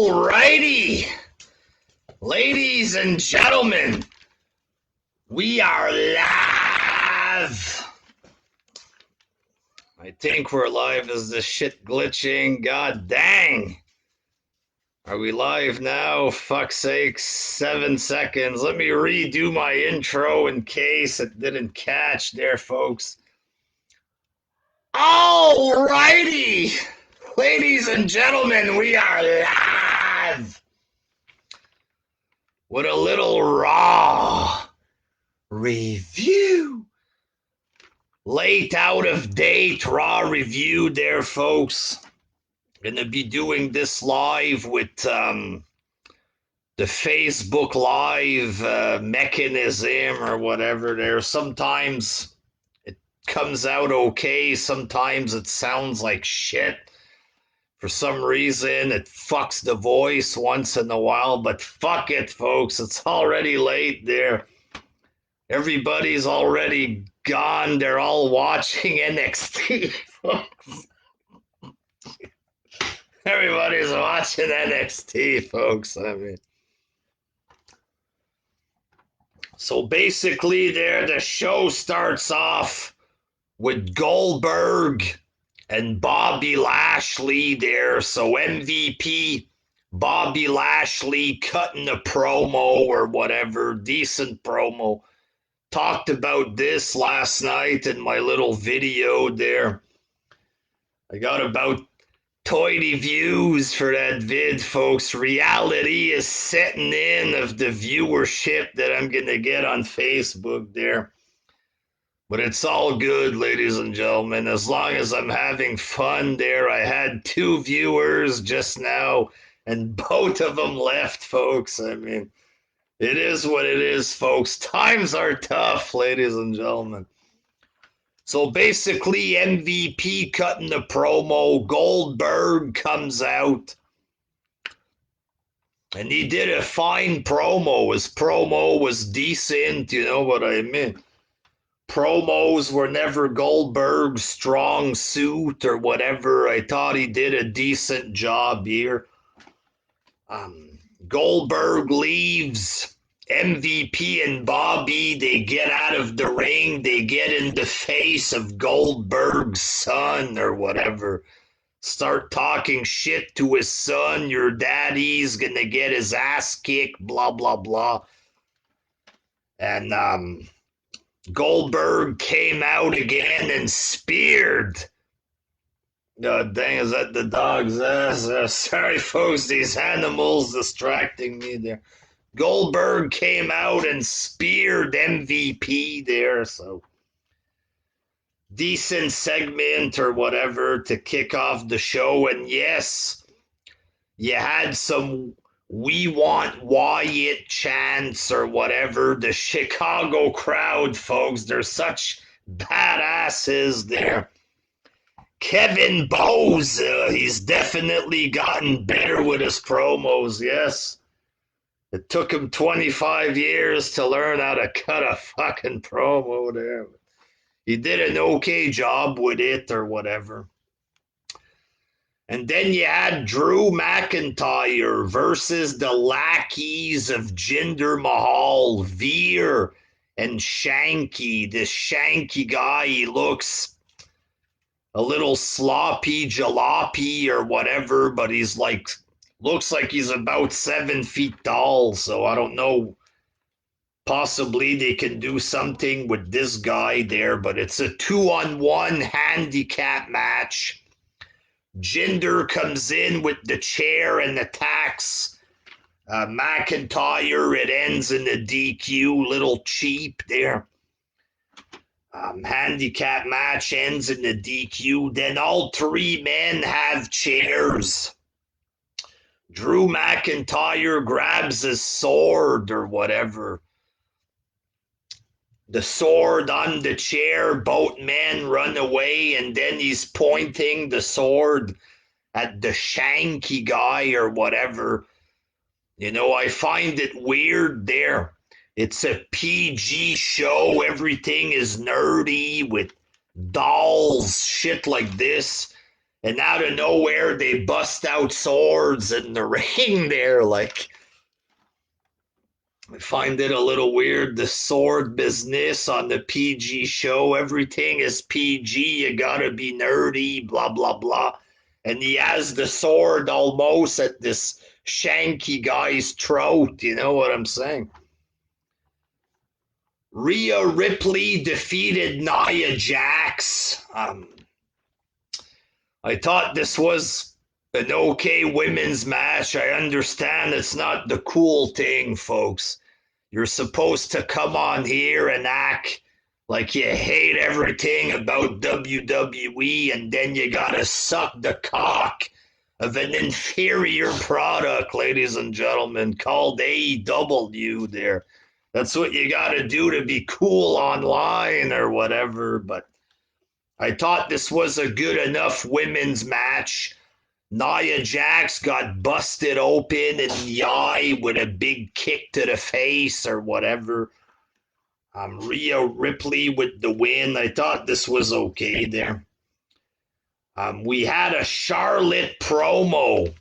Alrighty, ladies and gentlemen, we are live. I think we're live. Is this shit glitching? God dang. Are we live now? Fuck's sake, 7 seconds. Let me redo my intro in case it didn't catch there, folks. Alrighty, ladies and gentlemen, we are live with a little Raw review. Late out of date Raw review there, folks. Gonna be doing this live with the Facebook Live mechanism or whatever there. Sometimes it comes out okay, sometimes it sounds like shit. For some reason, it fucks the voice once in a while, but fuck it, folks. It's already late there. Everybody's already gone. They're all watching NXT, folks. Everybody's watching NXT, folks. I mean, so basically, there the show starts off with Goldberg and Bobby Lashley there. So MVP Bobby Lashley cutting a promo or whatever, decent promo. Talked about this last night in my little video there. I got about 20 views for that vid, folks. Reality is setting in of the viewership that I'm going to get on Facebook there. But it's all good, ladies and gentlemen. As long as I'm having fun there. I had 2 viewers just now, and both of them left, folks. I mean, it is what it is, folks. Times are tough, ladies and gentlemen. So basically, MVP cutting the promo. Goldberg comes out. And he did a fine promo. His promo was decent, you know what I mean? Promos were never Goldberg's strong suit or whatever. I thought he did a decent job here. Goldberg leaves. MVP and Bobby, they get out of the ring. They get in the face of Goldberg's son or whatever. Start talking shit to his son. Your daddy's gonna get his ass kicked, blah, blah, blah. And Goldberg came out again and speared. God dang, is that the dog's ass? Sorry, folks, these animals distracting me there. Goldberg came out and speared MVP there, so decent segment or whatever to kick off the show. And yes, you had some "We Want Wyatt" chants or whatever. The Chicago crowd, folks, they're such badasses there. Kevin Bowes, he's definitely gotten better with his promos, yes. It took him 25 years to learn how to cut a fucking promo there. He did an okay job with it or whatever. And then you had Drew McIntyre versus the lackeys of Jinder Mahal, Veer, and Shanky. This Shanky guy, he looks a little sloppy jalopy or whatever, but he's like, looks like he's about 7 feet tall, so I don't know. Possibly they can do something with this guy there, but it's a 2-on-1 handicap match. Jinder comes in with the chair and attacks McIntyre. It ends in a DQ, little cheap there. Handicap match ends in a DQ. Then all 3 men have chairs. Drew McIntyre grabs his sword or whatever. The sword on the chair, both men run away, and then he's pointing the sword at the Shanky guy or whatever. You know, I find it weird there. It's a PG show. Everything is nerdy with dolls, shit like this. And out of nowhere, they bust out swords in the ring there. Like, I find it a little weird, the sword business on the PG show. Everything is PG. You gotta be nerdy, blah, blah, blah. And he has the sword almost at this shanky guy's throat. You know what I'm saying? Rhea Ripley defeated Nia Jax. I thought this was an okay women's match. I understand it's not the cool thing, folks. You're supposed to come on here and act like you hate everything about WWE, and then you gotta suck the cock of an inferior product, ladies and gentlemen, called AEW there. That's what you gotta do to be cool online or whatever. But I thought this was a good enough women's match. Nia Jax got busted open in the eye with a big kick to the face or whatever. Rhea Ripley with the win. I thought this was okay there. We had a Charlotte promo,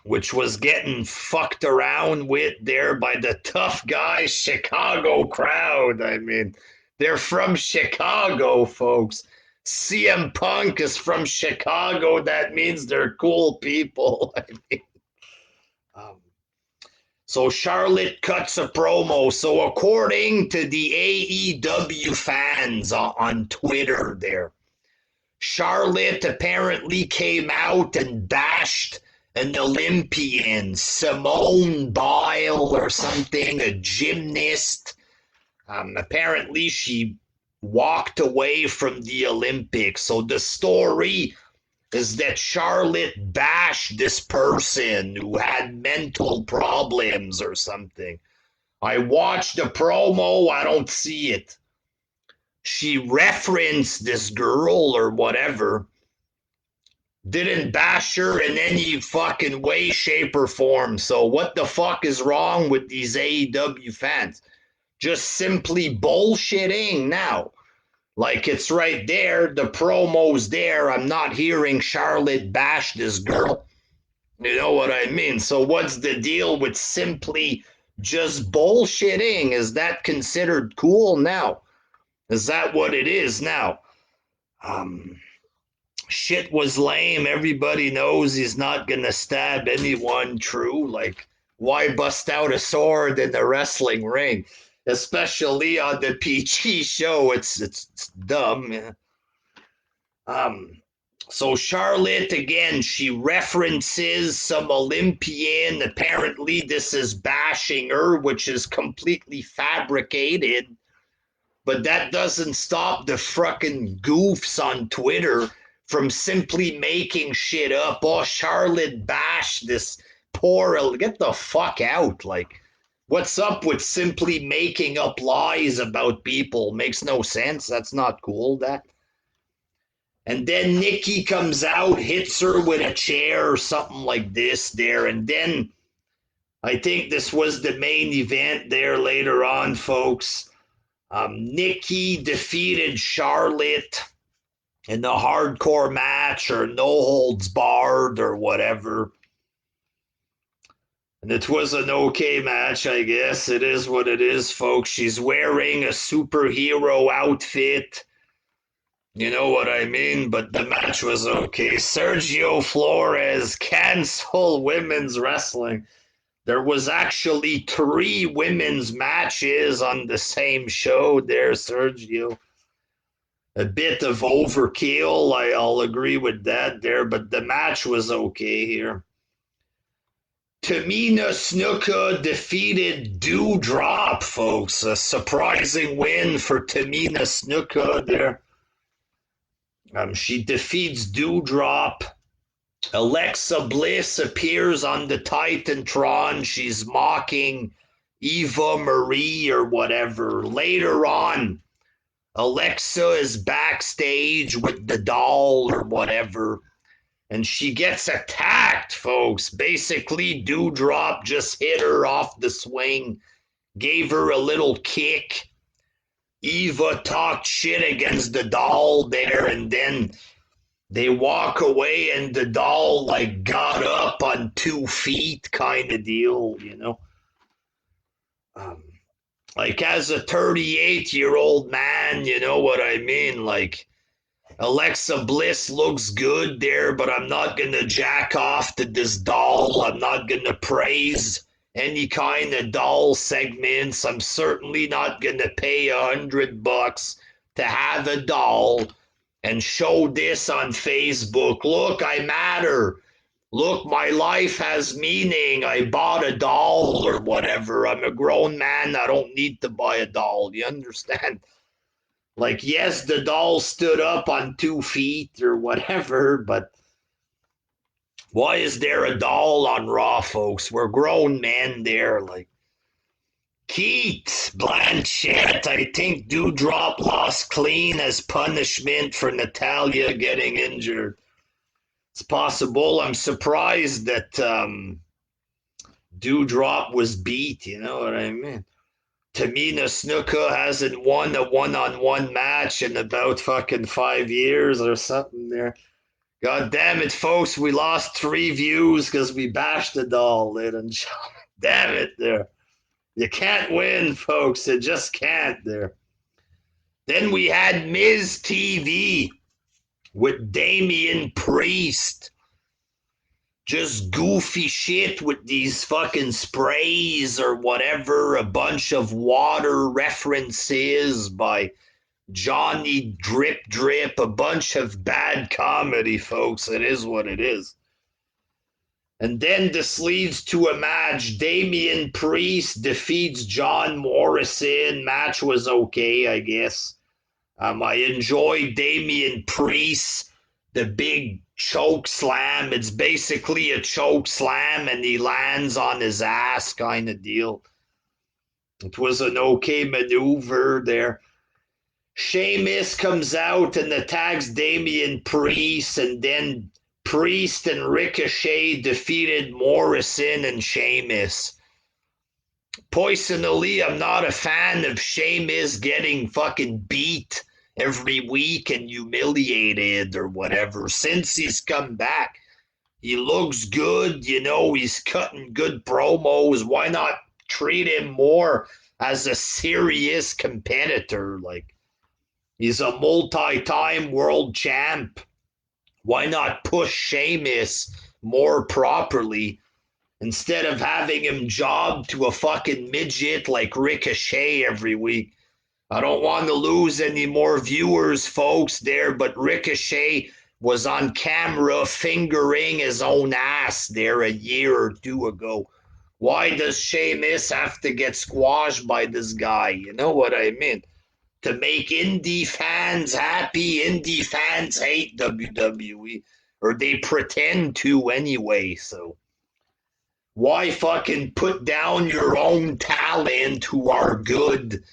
which was getting fucked around with there by the tough guy Chicago crowd. I mean, they're from Chicago, folks. CM Punk is from Chicago. That means they're cool people. I mean, um, so Charlotte cuts a promo. So according to the AEW fans on Twitter there, Charlotte apparently came out and bashed an Olympian, Simone Biles or something, a gymnast. Apparently she walked away from the Olympics. So the story is that Charlotte bashed this person who had mental problems or something. I watched the promo, I don't see it. She referenced this girl or whatever, didn't bash her in any fucking way, shape, or form. So what the fuck is wrong with these AEW fans? Just simply bullshitting now. Like, it's right there, the promo's there. I'm not hearing Charlotte bash this girl. You know what I mean? So what's the deal with simply just bullshitting? Is that considered cool now? Is that what it is now? Shit was lame. Everybody knows he's not gonna stab anyone. True. Like, why bust out a sword in the wrestling ring? Especially on the PG show. It's dumb. Yeah. So Charlotte, again, she references some Olympian. Apparently this is bashing her, which is completely fabricated. But that doesn't stop the fucking goofs on Twitter from simply making shit up. Oh, Charlotte bashed this poor. Get the fuck out. Like, what's up with simply making up lies about people? Makes no sense. That's not cool, that. And then Nikki comes out, hits her with a chair or something like this there. And then I think this was the main event there later on, folks. Nikki defeated Charlotte in the hardcore match or no holds barred or whatever. And it was an okay match, I guess. It is what it is, folks. She's wearing a superhero outfit. You know what I mean? But the match was okay. Sergio Flores cancel women's wrestling. There was actually 3 women's matches on the same show there, Sergio. A bit of overkill, I'll agree with that there, but the match was okay here. Tamina Snuka defeated Doudrop, folks. A surprising win for Tamina Snuka there. She defeats Doudrop. Alexa Bliss appears on the Titantron. She's mocking Eva Marie or whatever. Later on, Alexa is backstage with the doll or whatever, and she gets attacked, folks. Basically, Doudrop just hit her off the swing, gave her a little kick. Eva talked shit against the doll there, and then They walk away and the doll like got up on 2 feet kind of deal, you know. Um, like as a 38-year-old man, you know what I mean? Like Alexa Bliss looks good there, but I'm not gonna jack off to this doll. I'm not gonna praise any kind of doll segments. I'm certainly not gonna pay $100 to have a doll and show this on Facebook. Look, I matter. Look, my life has meaning. I bought a doll or whatever. I'm a grown man. I don't need to buy a doll. You understand? Like, yes, the doll stood up on 2 feet or whatever, but why is there a doll on Raw, folks? We're grown men there. Like, Keith Blanchett, I think Doudrop lost clean as punishment for Natalia getting injured. It's possible. I'm surprised that Doudrop was beat. You know what I mean? Tamina Snuka hasn't won a one-on-one match in about fucking 5 years or something there. God damn it, folks. We lost 3 views because we bashed the doll, ladies and gentlemen. Damn it there. You can't win, folks. You just can't there. Then we had Miz TV with Damian Priest. Just goofy shit with these fucking sprays or whatever. A bunch of water references by Johnny Drip Drip. A bunch of bad comedy, folks. It is what it is. And then this leads to a match. Damian Priest defeats John Morrison. Match was okay, I guess. I enjoy Damian Priest, the big choke slam. It's basically a choke slam, and he lands on his ass kind of deal. It was an okay maneuver there. Sheamus comes out and attacks Damian Priest, and then Priest and Ricochet defeated Morrison and Sheamus. Personally, I'm not a fan of Sheamus getting fucking beat every week and humiliated or whatever. Since he's come back, he looks good, you know, he's cutting good promos. Why not treat him more as a serious competitor? Like, he's a multi-time world champ. Why not push Sheamus more properly instead of having him job to a fucking midget like Ricochet every week? I don't want to lose any more viewers, folks, there, but Ricochet was on camera fingering his own ass there a year or two ago. Why does Sheamus have to get squashed by this guy? You know what I mean? To make indie fans happy. Indie fans hate WWE, or they pretend to anyway. So why fucking put down your own talent who are good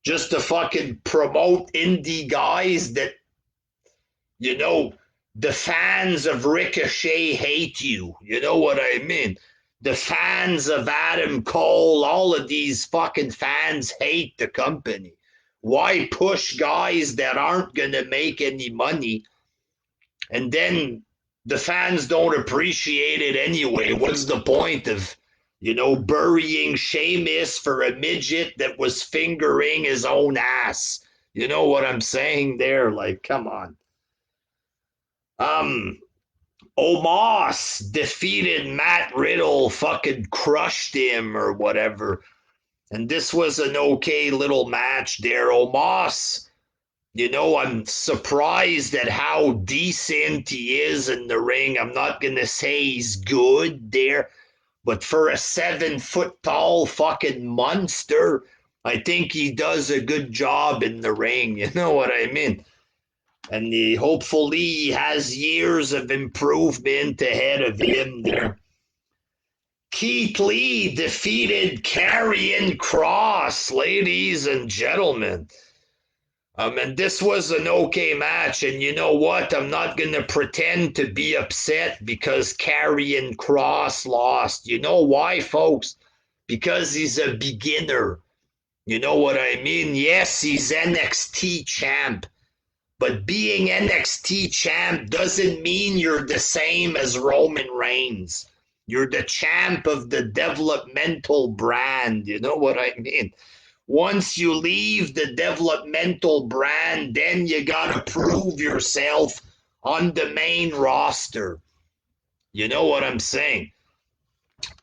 just to fucking promote indie guys that, you know, the fans of Ricochet hate you. You know what I mean? The fans of Adam Cole, all of these fucking fans hate the company. Why push guys that aren't going to make any money and then the fans don't appreciate it anyway? What's the point of, you know, burying Sheamus for a midget that was fingering his own ass? You know what I'm saying there? Like, come on. Omos defeated Matt Riddle, fucking crushed him or whatever. And this was an okay little match there. Omos, you know, I'm surprised at how decent he is in the ring. I'm not going to say he's good there, but for a 7 foot tall fucking monster, I think he does a good job in the ring. You know what I mean? And hopefully he has years of improvement ahead of him there. Keith Lee defeated Karrion Kross, ladies and gentlemen. And this was an okay match. And you know what? I'm not going to pretend to be upset because Karrion Kross lost. You know why, folks? Because he's a beginner. You know what I mean? Yes, he's NXT champ, But being NXT champ doesn't mean you're the same as Roman Reigns. You're the champ of the developmental brand. You know what I mean? Once you leave the developmental brand, then you gotta prove yourself on the main roster. You know what I'm saying?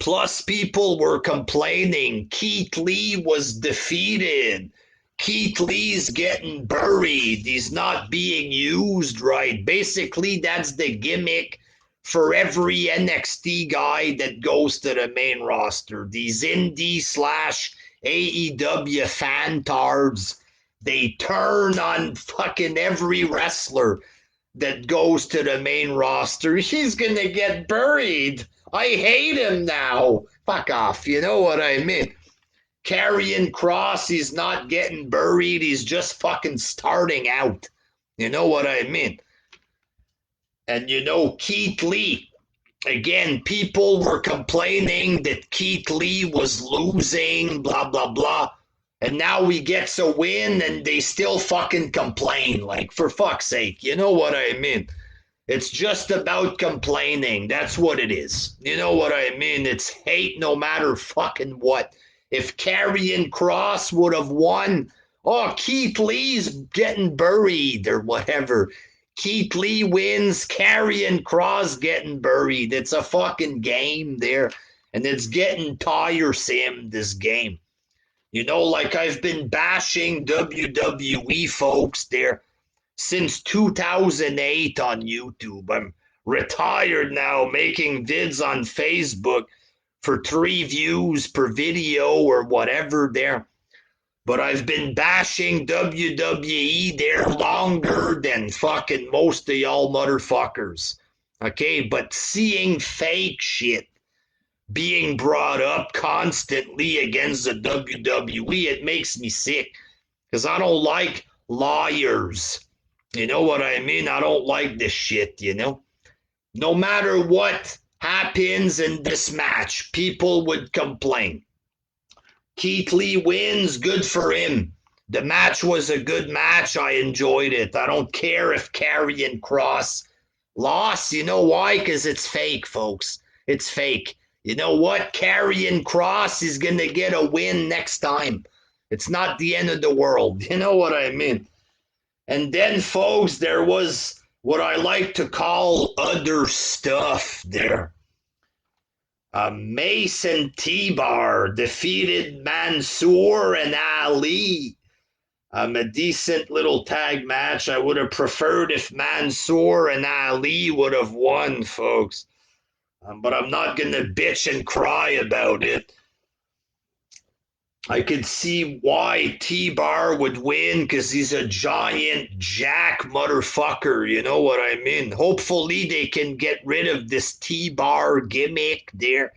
Plus, people were complaining Keith Lee was defeated. Keith Lee's getting buried. He's not being used right. Basically, that's the gimmick for every NXT guy that goes to the main roster. These indie slash AEW fantards, they turn on fucking every wrestler that goes to the main roster. He's gonna get buried. I hate him now. Fuck off. You know what I mean? Karrion Kross, he's not getting buried. He's just fucking starting out. You know what I mean? And you know, Keith Lee, again, people were complaining that Keith Lee was losing, blah, blah, blah. And now he gets a win and they still fucking complain. Like, for fuck's sake, you know what I mean? It's just about complaining. That's what it is. You know what I mean? It's hate no matter fucking what. If Karrion Kross would have won, oh, Keith Lee's getting buried or whatever. Keith Lee wins, Karrion Kross getting buried. It's a fucking game there. And it's getting tiresome, this game. You know, like I've been bashing WWE folks there since 2008 on YouTube. I'm retired now, making vids on Facebook for 3 views per video or whatever there. But I've been bashing WWE there longer than fucking most of y'all motherfuckers. Okay, but seeing fake shit being brought up constantly against the WWE, it makes me sick. Because I don't like liars. You know what I mean? I don't like this shit, you know? No matter what happens in this match, people would complain. Keith Lee wins, good for him. The match was a good match. I enjoyed it. I don't care if Karrion Kross lost. You know why? Because it's fake, folks. It's fake. You know what? Karrion Kross is going to get a win next time. It's not the end of the world. You know what I mean? And then, folks, there was what I like to call other stuff there. Mason T-Bar defeated Mansoor and Ali. A decent little tag match. I would have preferred if Mansoor and Ali would have won, folks. But I'm not going to bitch and cry about it. I could see why T-Bar would win because he's a giant jack motherfucker. You know what I mean? Hopefully they can get rid of this T-Bar gimmick there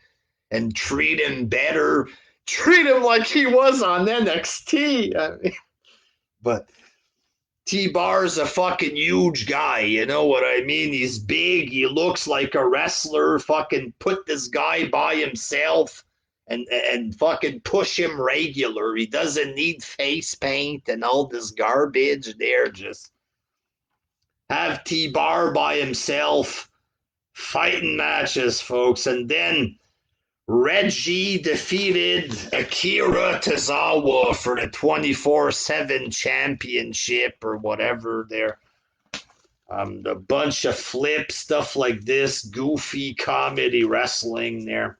and treat him better. Treat him like he was on NXT. I mean, but T-Bar's a fucking huge guy. You know what I mean? He's big. He looks like a wrestler. Fucking put this guy by himself. And fucking push him regular. He doesn't need face paint and all this garbage there. Just have T-Bar by himself fighting matches, folks. And then Reggie defeated Akira Tozawa for the 24/7 championship or whatever there. A bunch of flip stuff like this, goofy comedy wrestling there.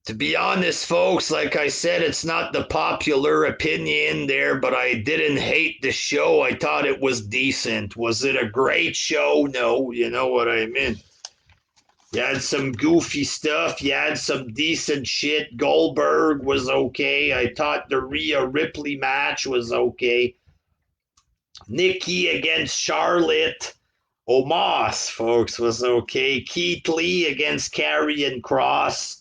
To be honest, folks, like I said, it's not the popular opinion there, but I didn't hate the show. I thought it was decent. Was it a great show? No, you know what I mean. You had some goofy stuff. You had some decent shit. Goldberg was okay. I thought the Rhea Ripley match was okay. Nikki against Charlotte Omos, folks, was okay. Keith Lee against Karrion Kross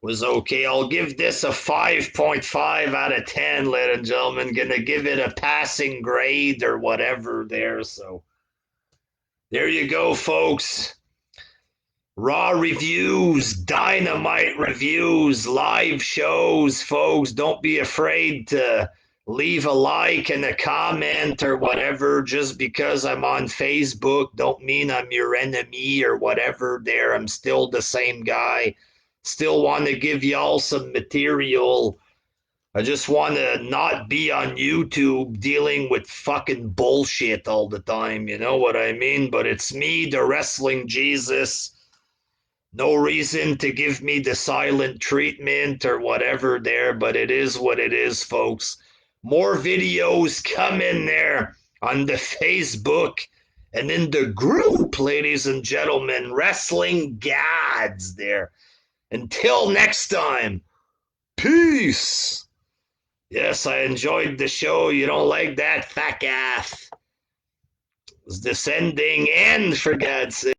was okay. I'll give this a 5.5 out of 10, ladies and gentlemen. Gonna give it a passing grade or whatever there. So there you go, folks. Raw reviews, Dynamite reviews, live shows, folks. Don't be afraid to leave a like and a comment or whatever. Just because I'm on Facebook don't mean I'm your enemy or whatever there. I'm still the same guy. Still want to give y'all some material. I just want to not be on YouTube dealing with fucking bullshit all the time. You know what I mean? But it's me, the wrestling Jesus. No reason to give me the silent treatment or whatever there, but it is what it is, folks. More videos coming there on the Facebook and in the group, ladies and gentlemen. Wrestling gods there. Until next time, peace. Yes, I enjoyed the show. You don't like that, fat ass? It's descending end, for God's sake.